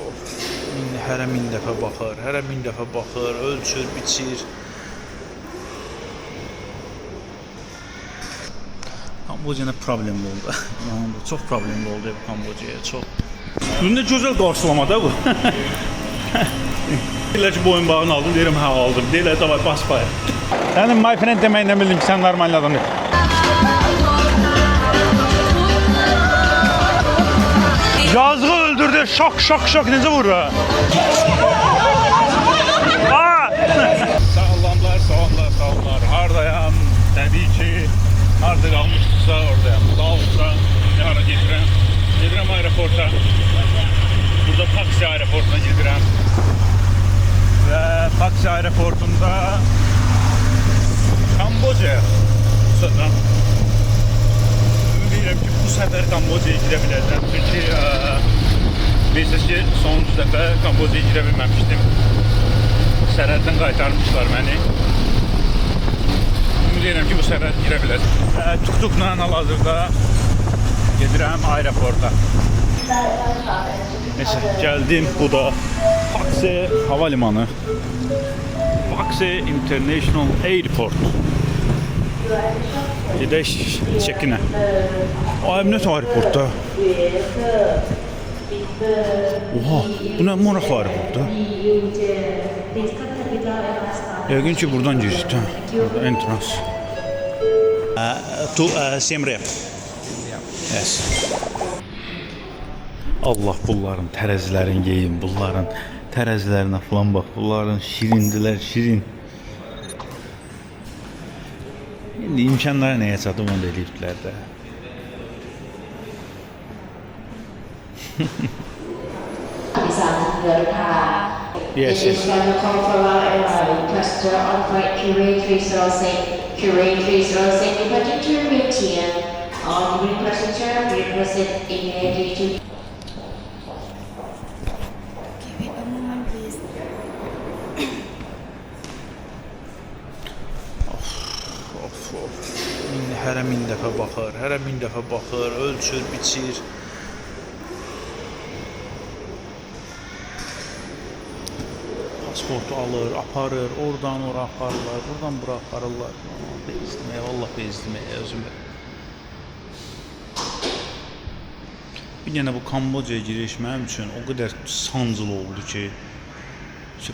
of. Hərə min dəfə baxır, hərə min dəfə baxır, ölçür, biçir. Kambodja'da problem oldu. Çox problemli oldu bu Kambodja'ya, çox. Bunda gözəl qarşılamadı bu. Deyirlər ki, boyun bağını aldım, deyirəm hə aldım. Deyirlər davay bas paya. Sənin my friend deməyinə bildim ki, sən normal adamdır. Yazığı öldürdü, şok necə vurur ha? Sağlamlar. Hardayam, təbii ki, harda qalmışdısa oradayam. Laosda, hara gedirəm? Gedirəm aeroporta. Burada taksi aeroportuna gedirəm. Və taksi aeroportunda Kambodja'ya tuturam. Ümid ki, bu səfər Kambodja'ya girə biləcəm. Çünki bilirsiniz ki, sonuncu dəfə Kambodja'ya girə bilməmişdim. Sərhəddən qaytarmışlar məni. Ümid edirəm ki, bu səfər girə biləcəm. Tuk-tukla hal-hazırda gedirəm aeroporta. Neyse, gəldim. Bu da Pakse Havalimanı. Pakse International Airport. Gedək çəkinə. Əminət aeroportda. Oha, bu nə maraqlı aeroportda? Yəqin ki, buradan girecek. Entrance. To Siem Reap. Yes. Allah bunların tərəzilərin yeyin, bunların tərəzilərinə falan bax, bunların şirindilər, şirin. İndi imkanları nəyə çatıb onu da eləyibdilər də. Yes, yes. Hərə min dəfə baxır, ölçür, biçir. Pasportu alır, aparır, oradan ora aparırlar, buradan bura aparırlar. Bezdirməyə, vallahi bezdirməyə özümə. Bir dənə bu Kambodja'ya giriş mənim üçün o qədər sancılı oldu ki,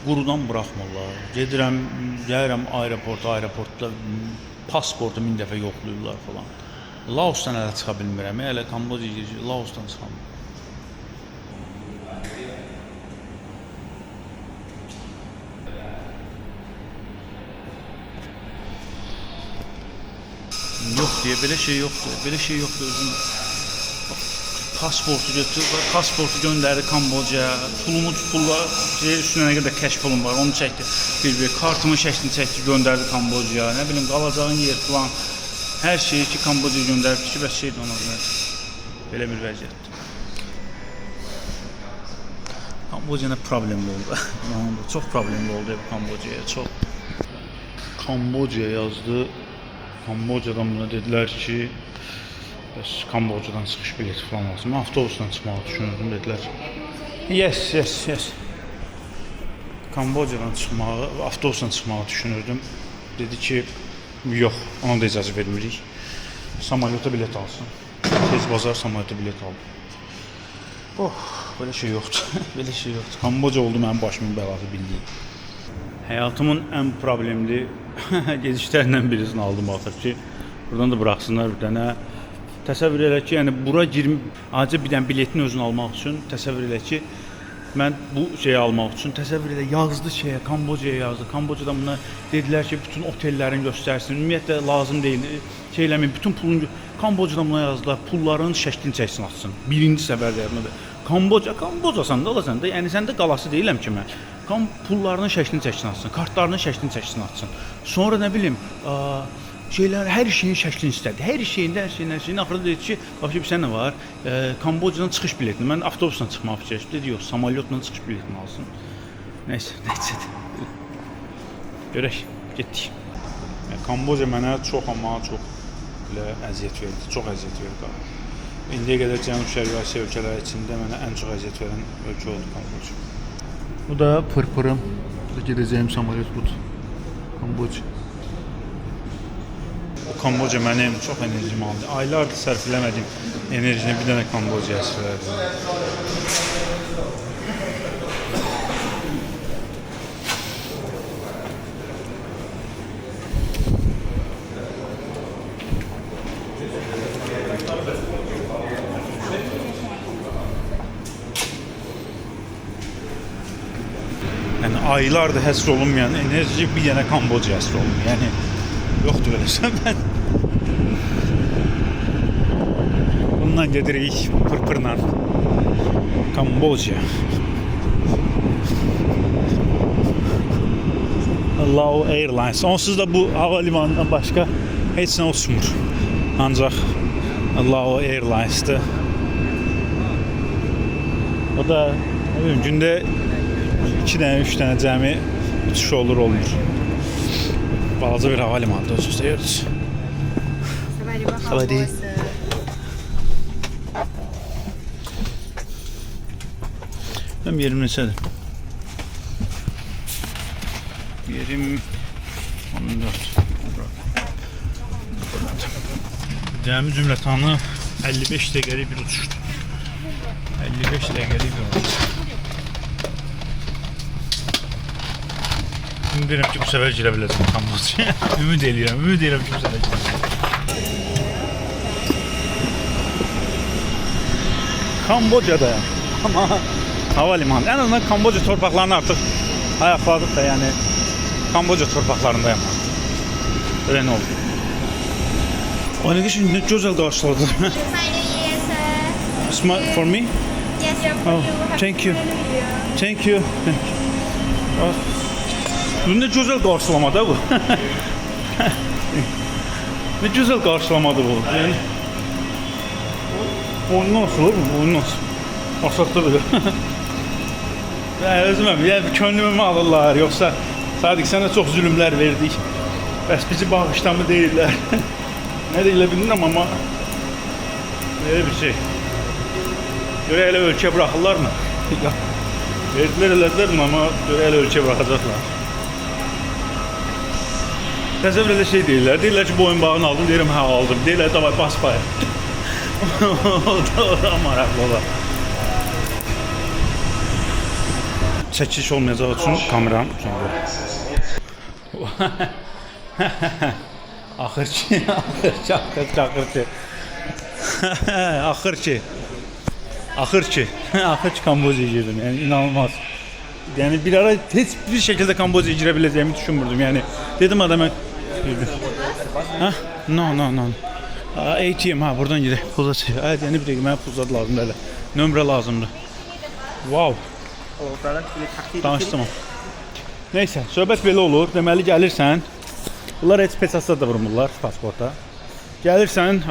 qurudan buraxmırlar. Gəlirəm aeroportda pasportu min dəfə yoxlayırlar falan. Laosdan hələ çıxa bilmirəm, hələ Kambodja'ya giriş, Laosdan çıxam. Yox deyə, belə şey yoxdur özüm. Pasportu götürüb, pasportu göndərdi Kambodja'ya, pulla, üstünə nə qədər kəş pulum var, onu çəkdi, kartımın şəklini çəkdi, göndərdi Kambodja'ya, nə bilim, qalacağın yer falan, hər şeyi ki, Kambodja'ya göndərdi ki, bəs şeydir ona qədər, belə bir vəziyyətdir. Kambodja'da problemli oldu, çox problemli oldu bu Kambodja'ya, çox. Kambodja yazdı, Kambodja'dan buna dedilər ki, bəs Kambodja'dan çıxış bileti falan lazım. Mən avtobusdan çıxmağı düşünürdüm, dedilər. Yes. Kambodja'dan çıxmağı, avtobusdan çıxmağı düşünürdüm. Dedi ki, yox, ona da icazə vermirik. Samalyota bilet alsın. Tez bazar samalyota bilet aldım. Belə şey yoxdur. Kambodja oldu mənim başımın bəlası bildiyim. Həyatımın ən problemli gedişlərindən birisini aldım axır ki, buradan da buraxsınlar bir dənə. Təsəvvür elə ki, yəni bura acı bir dənə biletin özünü almaq üçün təsəvvür elə ki, mən bu şeyi almaq üçün təsəvvür elə yazdı Kambodja'ya yazdı. Kambodja'dan buna dedilər ki, bütün otellərin göstərsin. Ümumiyyətlə lazım deyil. Bütün pulun Kambodja'dan buna yazdılar. Pulların şəklini çəksin, atsın. Birinci səfərdə yazmadı. Kambodjasan da alasan da, yəni səndə qalası deyiləm ki mən. Pullarının şəklini çəksin, atsın. Kartlarının şəklini çəksin, atsın. Sonra nə bilim, hər şeyin şəklini istədi. Hər şeyin. Axırda dedi ki, bir sən nə var? Kambodjadan çıxış biletini. Mən avtobusdan çıxmaq fikirləşdim. Dedi, yox, samalyotla çıxış biletini alsın. Nəysə. Görək, getdik. Kambodja mənə çox əziyyət verdi. Çox əziyyət verdi. İndiyə qədər Cənub-Şərqi Asiya ölkələri içində mənə ən çox əziyyət verən ölkə oldu Kamboçya. Bu da pırpırım. Gedəcəyim samolyot budur. Kamboçya. O Kamboçya mənim çox enerjimi aldı. Aylardır sərf eləmədiyim enerjini bir dənə Kamboçyaya sərf elədim. Yani aylardır həsr olunmayan enerji bir dənə Kamboçya həsr olunur. Yəni yoxdur eləsə mən. Bundan gedirik pırpırla Kamboçya. Lao Airlines. Onsuz da bu havalimanından başqa heç nə uçmur. Ancaq Lao Airlines'dır. O da gündə 2 dənə, 3 dənə cəmi uçuş olur, olmur. Balaca bir havalimanında özünüzdə görürsünüz. Savadi. Benim yerim neçədir? Yerim 14. Cəmi cümlətanı 55 dəqiqəlik bir uçuşdur. 55 dəqiqəlik bir uçuş. Ümid edirəm ki, bu səfər girə biləcəm Kamboçyaya. Ümid edirəm ki, bu səfər girə biləcəm. Kamboçya'dayım. Ama havalimanı. En azından Kamboçya torpaqlarını artıq ayaqladıq da, yəni Kamboçya torpaqlarındayım. Öyle ne oldu? O ne şimdi ne güzel karşıladı. For me? Yes, Oh, thank you. Thank you. Oh. Bu ne güzel karşılamadı bu. Ne güzel karşılamadı bu. Yani oyundan asılır mı? Oyundan asılır. Asaqda böyle. Özüməm, yəni könlümü alırlar, yoxsa Sadık sənə çox zülümlər verdik. Bəs bizi bağışlamı deyirlər. Nə deyilə bilmirəm, amma böyle bir şey. Görə elə ölkə bırakırlar mı? Verdilər elədilər mi, amma görə elə ölkə bırakacaqlar. Təsəvvür elə şey deyirlər. Deyirlər ki, boyun bağını aldım, deyirəm hə aldım. Deyirlər davay bas paya. O da maraqlı olar. Çəkiliş olmayacaq üçün kameram sonra. Axır ki. Axır ki Kamboçya'ya girdim. Yani inanılmaz. Yani bir ara hiçbir şekilde Kamboçya'ya girebileceğimi düşünmürdüm. Yani dedim adama ha? No. ATM ha, buradan gidelim. Pul çək. Evet, yani bir dəqiqə mənə pul zad lazım belə. Nömrə lazımdır. Wow. Danışdım. Neyse, söhbət belə olur. Deməli gəlirsən. Bunlar heç pesasa da vurmurlar pasporta. Gəlirsən,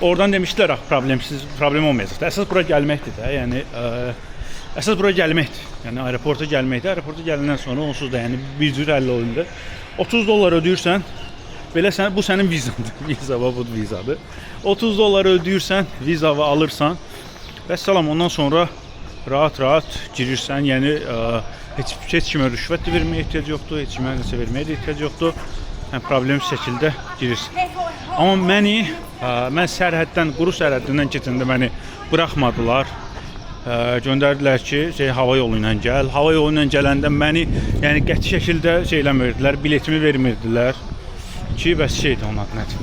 oradan demişdilər problem olmayacaq. Əsas bura gəlməkdir də. Yəni əsas bura gəlməkdir. Yəni aeroporta gəlməkdir. Aeroporta gələndən sonra onsuz da yəni bir cür həll olundu. $30 ödəyirsən. Belə sən bu sənin vizandır. Viza bu vizadır. $30 ödəyirsən, vizanı alırsan. Vəssalam, ondan sonra rahat girirsən. Yəni heç kimə rüşvət də verməyə ehtiyac yoxdur, heç kimə nəsə verməyə də ehtiyac yoxdur. Yəni problemsiz şəkildə girirsən. Amma mən sərhəddən, quru sərhəddindən keçəndə məni buraxmadılar. Göndərdilər ki, hava yolu ilə gəl. Hava yolu ilə gələndə məni yəni qəti şəkildə eləmirdilər, biletimi vermirdilər. Ki bəs şeydir onun adı nədir?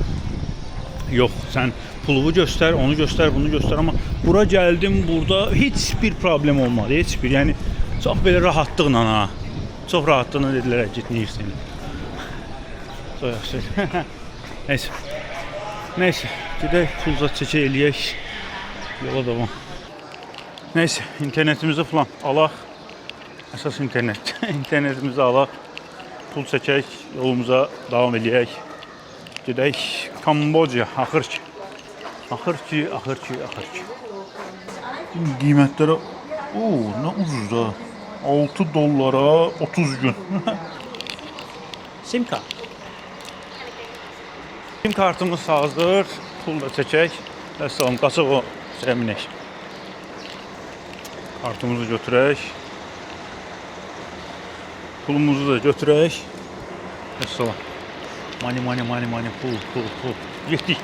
Yox, sən pulumu göstər, onu göstər, bunu göstər, amma bura gəldim, burada heç bir problem olmadı, heç bir. Yəni çox belə rahatlıqla ha. Çox rahatlıqla dedilər, git nə istəyirsən. Çox yaxşı. Neyse, gedək pulza çəkə eləyək. Yola davam. Neyse, internetimizi falan alaq. Əsas internet. İnternetimizi alaq. Pul çəkək, yolumuza davam eləyək. Gedək Kamboçya, axır ki. Qiymətlərə, nə ucuz da. $6 30 gün. SIM kart. SIM kartımız hazır. Pul da çəkək. Əssalam, qaçıq o minək. Kartımızı götürək. Pulumuzu da götürək. Əssalam. Money, pul. Getdik.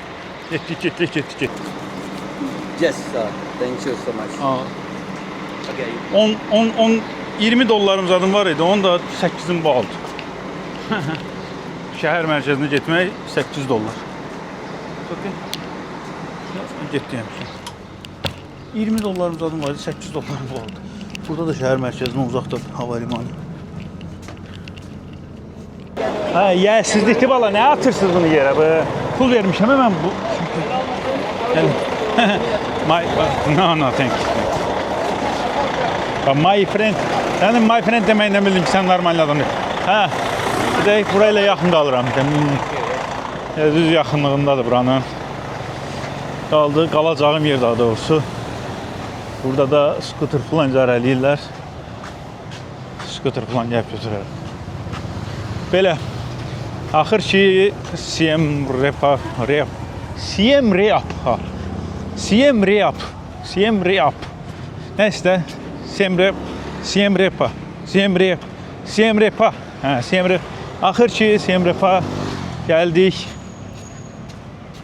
Yes, sir. Thank you so much. Okay. 20 dollarım zadım var idi. Onu da 8'in bu aldı. Şəhər mərkəzinə getmək 8 dollar. Okay. Getdim. 20 dollarım zadım var idi. 8 dollarım bu aldı. Burada da şəhər mərkəzinə uzaqdadır hava limanı. Ha, yəsizlikli bala, nə atırsınız bunu yerə? Pul vermişəm mən bu. Yani, no, thank you. My friend, yani my friend demeyi ne bildim ki sen normal adamı. Ha, bir de burayla yaxın qalıram. Düz yaxınlığındadır buranın. Qalacağım yer daha doğrusu. Burada da skuter falan icarə eləyirlər. Skuter falan gəlib götürər. Belə. Axır ki Siem Reap. Neyse, Siem Reap. Axır ki Siem Reap'a gəldik.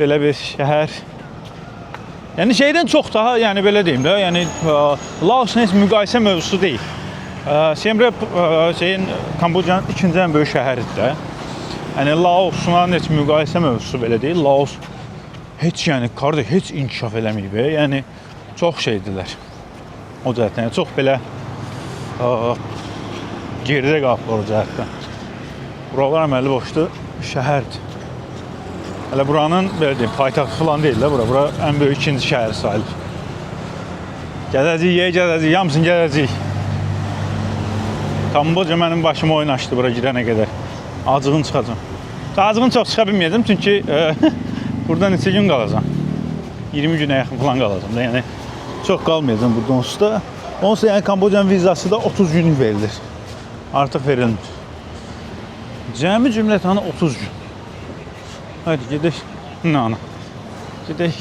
Belə bir şəhər. Yəni şeydən çox daha, yəni belə deyim də, yəni Laosla heç müqayisə mövzusu deyil. Siem Reap Kambocanın ikinci ən böyük şəhəridir də. Yəni Laosla heç müqayisə mövzusu belə deyil. Laos heç heç inkişaf eləməyib. Yəni çox şeydilər. O cəhətdən çox belə geridə qalıb o cəhətdən. Buralar əməli boşdur, şəhərdir. Hələ buranın belə deyim, paytaxtı falan deyil də bura. Bura ən böyük ikinci şəhər sayılır. Gəzəcəyik, hamısını gəzəcəyik. Kamboca mənim başıma oyun açdı bura girənə qədər. Acığın çıxacam. Acığın çox çıxa bilməyəcəm çünki burada neçə gün qalacam. 20 günə yaxın falan qalacam da. Yəni çox qalmayacam burada onsuz da. Onsuz yəni Kambocanın vizası da 30 günlük verilir. Artıq verilmir. Cəmi cümlətanı 30 gün. Haydi gedək. Ana. Gedək.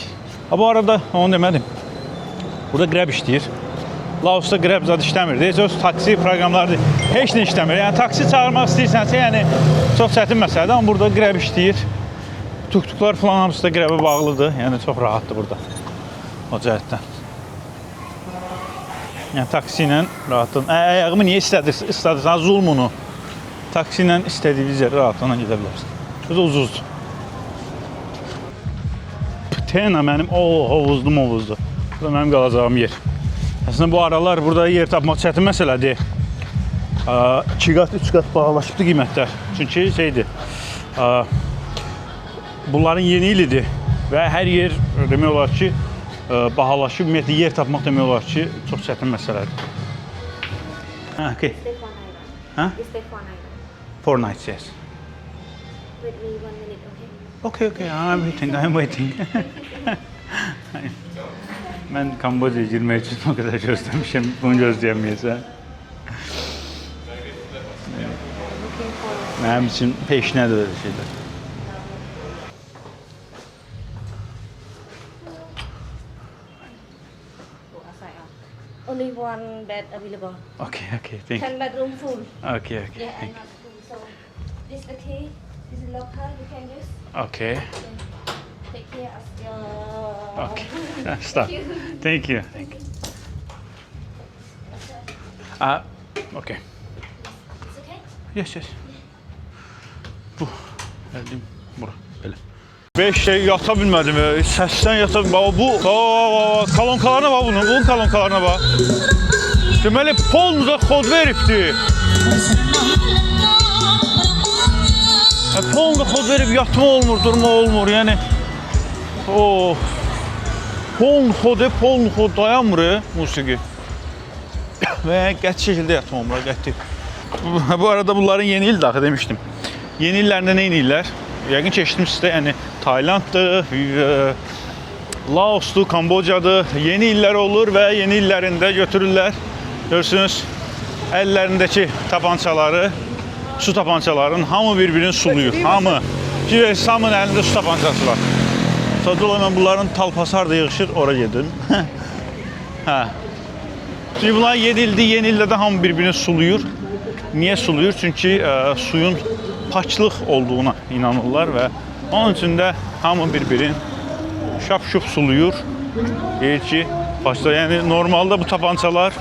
Bu arada onu demədim. Burada Grab işləyir. Laosda Grab zad işləmir. Heç öz taksi proqramları heç nə işləmir. Yəni taksi çağırmaq istəyirsənsə, yəni çox çətin məsələdir, amma burada Grab işləyir. Tuk-tuklar falan hamısı da Grab'a bağlıdır. Yəni çox rahatdır burada. O cəhətdən. Yəni taksi ilə rahatdır. Ayağımı niyə istədirsən zulmunu? Taksi ilə istədiyiniz yerə rahatlıqla gedə bilərsiniz. Bu da ucuzdur. Ptena mənim hovuzdur. Bu da mənim qalacağım yer. Əslində bu aralar burada yer tapmaq çətin məsələdir. 2 qat, 3 qat bahalaşıbdır qiymətlər. Çünki şeydir, bunların yeni ilidir və hər yer demək olar ki, bahalaşıb, ümumiyyətlə yer tapmaq demək olar ki, çox çətin məsələdir. Okay. Stay for night. Huh? You stay for night. 4 nights, yes. Wait me 1 minute, okay? Okay, I'm waiting. Mən Kambodjaya girmək üçün o qədər gözləmişəm, bunu gözləyəməyəcəm. Mənim üçün peşnədir öyle şeylər. Only one bed available. Okay, thank you. 10 bedroom full. Okay. Yeah, and not full. So this the key. This is locker you can use. Okay. Take care of your. Okay. Stop. Thank you. Okay. It's okay. Yes. Bu. Geldim bura. Böyle. 5 şey yata bilmədim. Səsdən yata bilmədim. Bu kolonkalarına bax bunun. Bunun kolonkalarına bax. Deməli polumuza kod veribdi. Polumuza kod verib yatma olmur, durma olmur. Yəni polun kod dayanmır musiqi. Və qəti şəkildə yatma olmur, qəti. Bu arada bunların yeni il daxı demişdim. Yeni illərində nə edirlər? Yəqin ki, eşitdim sizdə, yəni Taylanddır, Laosdur, Kambocadır. Yeni illər olur və yeni illərində götürürlər. Görürsünüz, əllərindəki tapançaları, su tapançalarının hamı bir-birini suluyur. Hamı. Hamının əlində su tapançası var. Sadəcə olaraq mən bunların talpası harda yığışır, ora gedim. Hə. Çünki bunlar yeni ildə də hamı bir-birini suluyur. Niyə suluyur? Çünki suyun paçlıq olduğuna inanırlar və onun üçün də hamı bir-birini şap-şup suluyur. Deyir ki, paçlıq. Yəni normalda bu tapançalar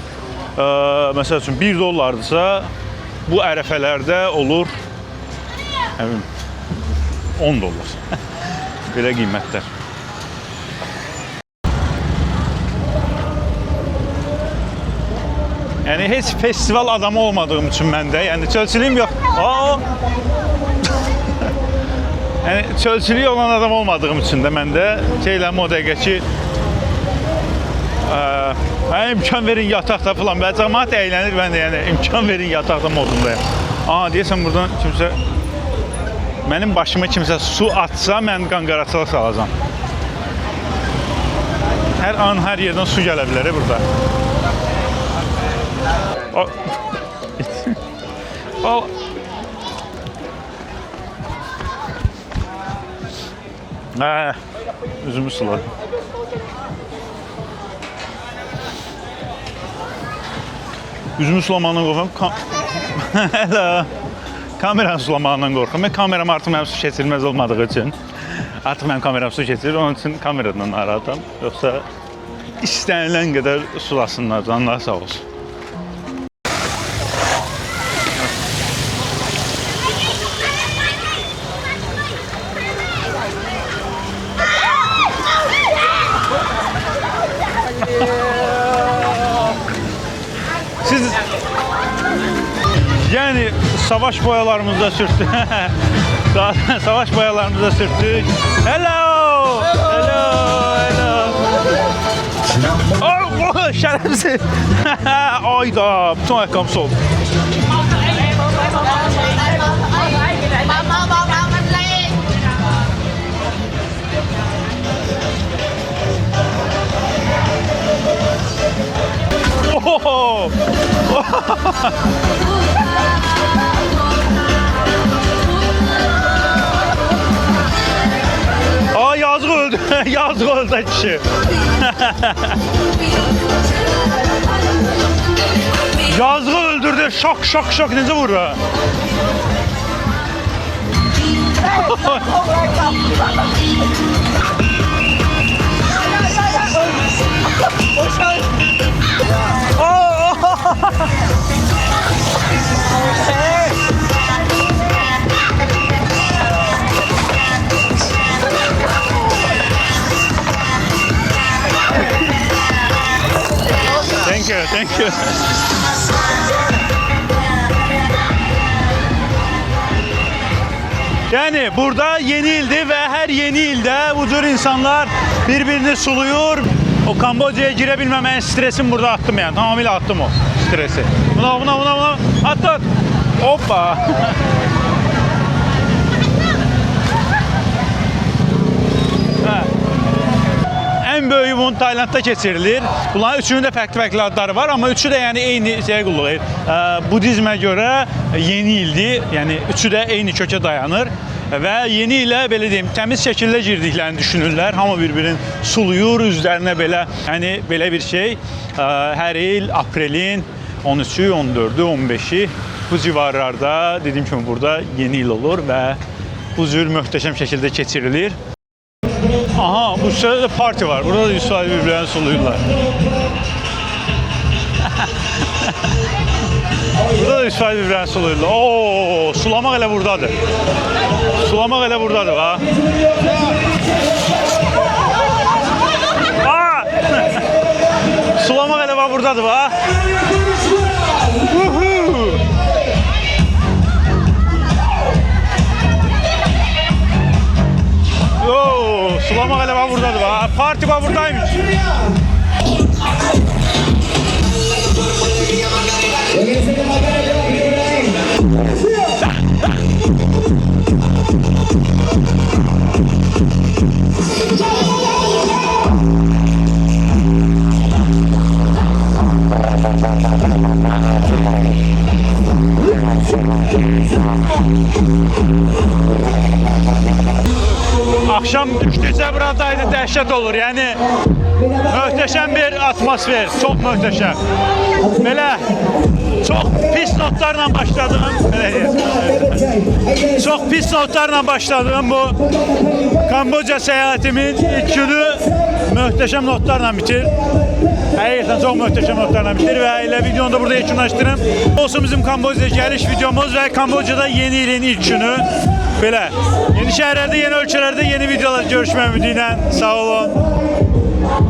məsəl üçün $1-dırsa, bu ərəfələrdə olur 10 dollar. Belə qiymətlər. Yəni heç festival adamı olmadığım üçün məndə, yəni çölçülüyüm yox. Yəni çölçülüyü olan adam olmadığım üçün də məndə şeyləmə o dəqiqə ki mənə imkan verin yataqda falan. Bəli, cəmaət əylənir, mən də yəni imkan verin yataqda modundayım. Deyəsən buradan kimsə mənim başıma kimsə su atsa, mən qanqaraçıla salacam. Hər an, hər yerdən su gələ bilər burada. Üzümü suladım. Üzümü sulamandan qorxuram. Hello. Kameranı sulamağından qorxuram. Mən kameram artıq mənim su keçirməz olmadığı üçün. Artıq mənim kameram su keçirir, onun üçün kameradan narahatam. Yoxsa istənilən qədər sulasınlar, canlar sağ olsun. Siz yani savaş boyalarımızda sürttük. Savaş boyalarımızda sürttük. Hello! Hello! Hello! Oh, şerefsiz! Ayda, bütün ayakkabım soldu. Oh! Yazık öldü. Yazık öldü kişi. Yazık öldürdü. Şok şok şok. Nece vurur? Thank you, thank you. Yani burada yeni ildi ve her yeni ilde bu tür insanlar birbirini suluyor. O Kamboçya'ya girebilmemenin stresini burada attım yani. Tamamıyla attım o stresi. Buna. At. Hoppa. En böyüyü bunun Taylandda keçirilir. Bunların üçünün də fərqli adları var, amma üçü də yəni eyni şeyə qulluq edir. Budizmə görə yeni ildir, yəni üçü də eyni kökə dayanır və yeni ilə belə deyim, təmiz şəkildə girdiklərini düşünürlər. Hamı bir-birini suluyur, üzlərinə belə, yəni belə bir şey. Hər il aprelin 13-ü, 14-ü, 15-i bu civarlarda dediyim kimi burada yeni il olur və bu cür möhtəşəm şəkildə keçirilir. Aha, bu sırada da parti var. Burada da Yusuf abi birbirlerini soluyurlar. Burada da Yusuf abi birbirlerini soluyurlar. Oo, sulamak hele buradadır. Sulamak hele buradadır ha. Sulamak hele buradadır ha. Sulama galiba buradadır. Parti var buradaymış. axşam düşdükcə buradaydı, dəhşət olur. Yəni möhtəşəm bir atmosfer, çox möhtəşəm. Belə çox pis notlarla başladım. Çox pis notlarla başladım bu Kamboca səyahətimin ilk günü möhtəşəm notlarla bitir. Həqiqətən çox möhtəşəm notlarla bitir və elə videonu da burada yekunlaşdırım. Olsun bizim Kamboca'ya gəliş videomuz və Kamboca'da yeni ilin ilk günü. Belə yeni şəhərlərdə, yeni ölkələrdə yeni videolar görüşmək ümidi ilə. Sağ olun.